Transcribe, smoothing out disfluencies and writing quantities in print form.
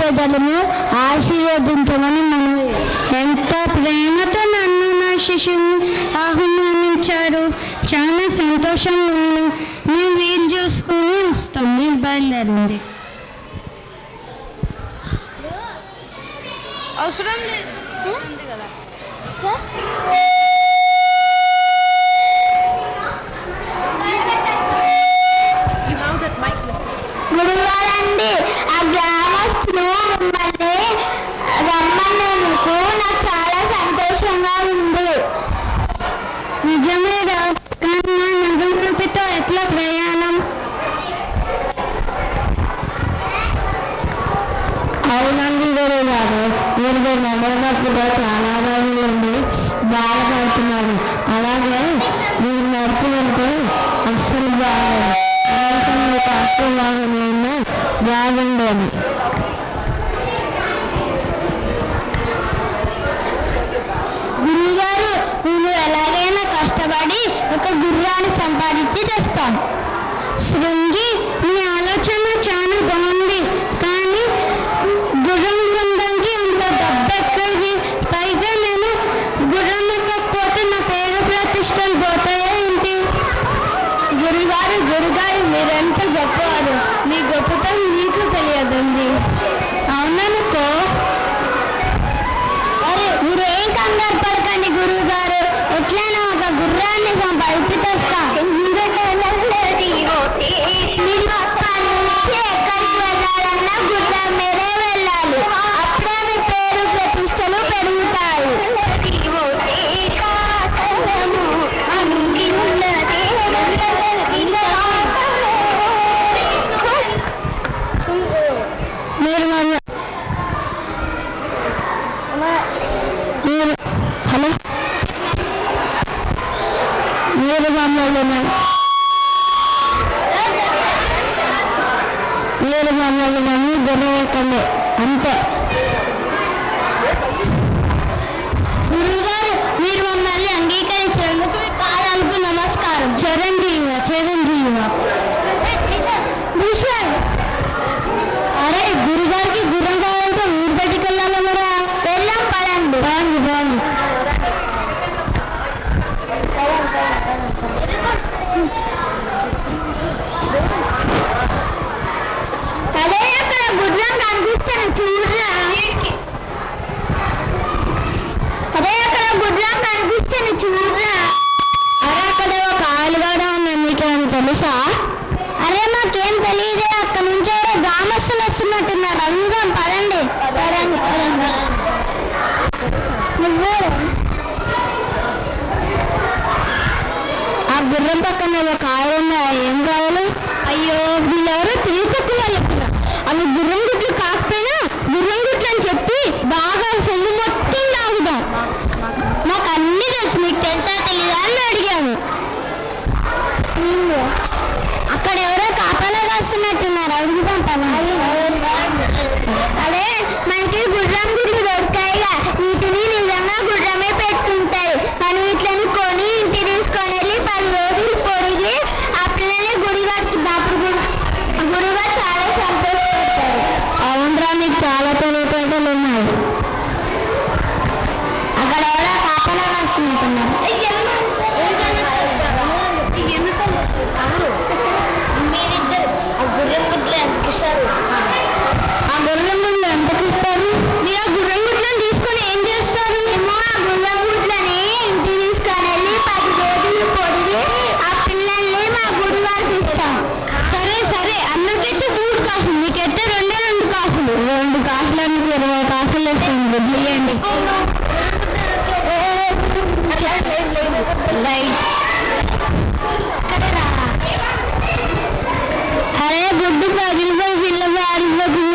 ప్రజలను ఆశీర్వదించమని మనవి. ఎంత ప్రేమతో నన్ను నా శిష్యుని ఆహ్వానించారు. చాలా సంతోషంగా ఉంది. మేము వీలు చూసుకుని వస్తాం. మీరు బయలుదేరింది. అవసరం లేదు కదా సార్. గురుగారండి, ఆ గ్రామస్తులు మిమ్మల్ని రమ్మన్నందుకు నాకు చాలా సంతోషంగా ఉంది. నిజమే రా, కానీ నా నడుముపితో ఎట్లా ప్రయాణం? అవునండి గురుగారు, మీరు నడవనప్పుడు చాలా రోజుల నుండి బాధపడుతున్నారు. అలాగే మీరు నడుపుకుంటే అస్సలు బాగా బాగుండేది. గురుగారు, నేను ఎలాగైనా కష్టపడి ఒక గుర్రాన్ని సంపాదించి తెస్తాను. శృంగి, మీ ఆలోచన చాలా బాగుంది, కానీ గుర్రం కొనడానికి అంత డబ్బు ఎక్కడిది? పైగా నేను గుర్రం ఎక్కకపోతే నా పేరు ప్రతిష్టలు పోతాయా ఏంటి? గురుగారు, మీరెంత గొప్పవారు. మీ గొప్పతనం మీకు తెలియదండి. అవుననుకో. అరే, మీరేం కంగారు పడకండి గురువుగారు. ఎట్లైనా ఒక గుర్రాన్ని సంపాదించి తెస్తా. ఎక్కడికి వెళ్ళాలన్నా గుర్రం మీరే వెళ్ళాలి. అప్పుడే మీ పేరు ప్రతిష్టలు పెరుగుతాయి. మీరు మమ్మల్ని నమ్మి గొడవకండి అంతే. గురువుగారు, మీరు మమ్మల్ని అంగీకరించినందుకు మీ పాదాలకు నమస్కారం. చిరంజీవ. అరే, గురుగారికి గుర్రం కావాలంటే ఊరు బయటికి వెళ్ళాలి కదా. వెళ్ళాం, పడండి. బాగుంది. అదే అక్కడ గుర్రం కనిపిస్తాను చూడరా. అరే, అక్కడ ఒక ఆలుగడ ఉంది, మీకేమైనా తెలుసా? అరే, మాకేం తెలియదే. అక్కడ నుంచి ఎవరో గ్రామస్తులు వస్తున్నట్టున్నారు. అడుగుదాం, పదండి. ఆ గుర్రం పక్కన ఒక ఆలు ఉన్నాయి. ఏం కావాలి? అయ్యో, వీళ్ళెవరో తెలివి తక్కువ చెప్తున్నా. అవి గుర్రం గుట్లు కాకపోయినా గుర్రం గుట్లు అని చెప్పి బాగా సొమ్ము మొత్తం తాగుదాం. మాకు అన్నీ తెలుసు, మీకు తెలుసా తెలీదా అని అడిగాను. అక్కడ ఎవరో కాపలా కాస్తున్నట్టున్నారు. అడుగుదాం పదా. అదే, మనకి గుర్రం గుడ్లు దొరుకుతాయిగా. వీటిని నిజంగా గుర్రమే పెట్టుకుంటాయి. మనం వీటిని కొని ఇంటి తీసుకొని వెళ్ళి 10 రోజులు పొడిగి ఆ పిల్లల్ని గుడి కడుతున్నప్పుడు గురువుగా చాలా సంతోషపడతారు. అవునరా, నీకు చాలా తెలివితేటలు ఉన్నాయి. అక్కడ ఎవరో కాపలా కాస్తున్నట్టున్నారు. ఆ గుర్రం గుడ్లు ఎంతకి ఇస్తారు? మీరు ఆ గుర్రం గుడ్లను తీసుకొని ఏం చేస్తారు? ఆ గుర్రం గుడ్లని ఇంటికి తీసుకొని వెళ్ళి 10 రోజులు పొడిగి ఆ పిల్లల్ని మా గుడి వారికి ఇస్తాం. సరే, అన్నకైతే 3 కాసులు, నీకైతే 2 కాసులు. 2 కాసులని 20 కాసులు వేస్తాను. గుడ్లు ఇవ్వండి. అరే, గుడ్డు పగిలిపోయి పిల్ల పారిపోతుంది.